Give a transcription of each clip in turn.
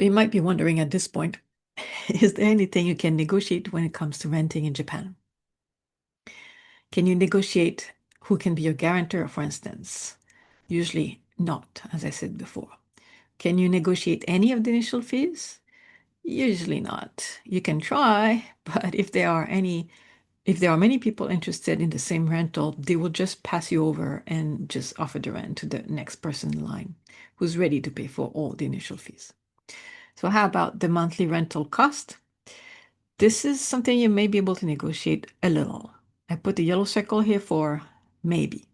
But you might be wondering at this point, is there anything you can negotiate when it comes to renting in Japan? Can you negotiate who can be your guarantor, for instance? Usually not, as I said before. Can you negotiate any of the initial fees? Usually not. You can try, but if there are many people interested in the same rental, they will just pass you over and just offer the rent to the next person in line who's ready to pay for all the initial fees. So how about the monthly rental cost? This is something you may be able to negotiate a little. I put the yellow circle here for maybe.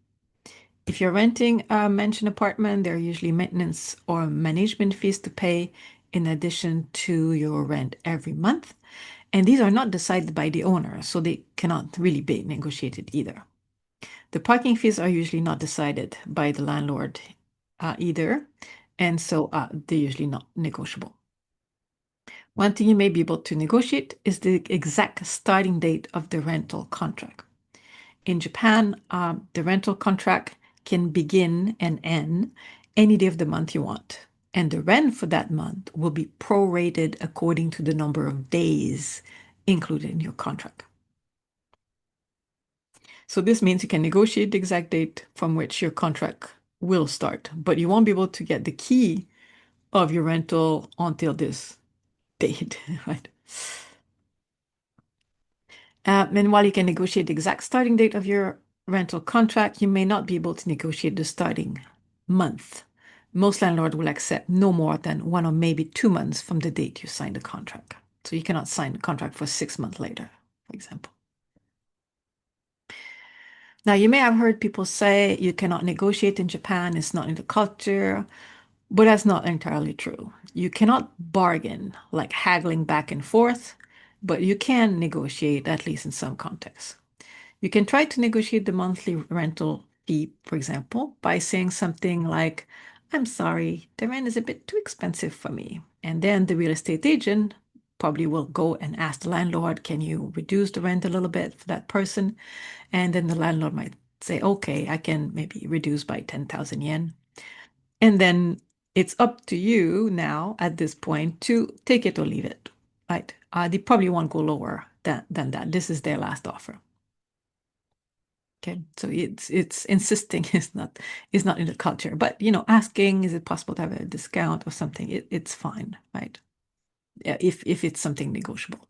If you're renting a mansion apartment, there are usually maintenance or management fees to pay in addition to your rent every month. And these are not decided by the owner, so they cannot really be negotiated either. The parking fees are usually not decided by the landlord either, and so they're usually not negotiable. One thing you may be able to negotiate is the exact starting date of the rental contract. In Japan, the rental contract can begin and end any day of the month you want. And the rent for that month will be prorated according to the number of days included in your contract. So this means you can negotiate the exact date from which your contract will start, but you won't be able to get the key of your rental until this date, right? Meanwhile, you can negotiate the exact starting date of your rental contract. You may not be able to negotiate the starting month. Most landlords will accept no more than 1 or maybe 2 months from the date you signed the contract. So you cannot sign the contract for 6 months later, for example. Now, you may have heard people say you cannot negotiate in Japan, it's not in the culture, but that's not entirely true. You cannot bargain, like haggling back and forth, but you can negotiate, at least in some contexts. You can try to negotiate the monthly rental fee, for example, by saying something like, I'm sorry, the rent is a bit too expensive for me. And then the real estate agent probably will go and ask the landlord, can you reduce the rent a little bit for that person? And then the landlord might say, okay, I can maybe reduce by 10,000 yen. And then it's up to you now at this point to take it or leave it, right? They probably won't go lower than that. This is their last offer. Okay, so it's insisting is not in the culture, but asking, is it possible to have a discount or something? It's fine, right? Yeah, if it's something negotiable.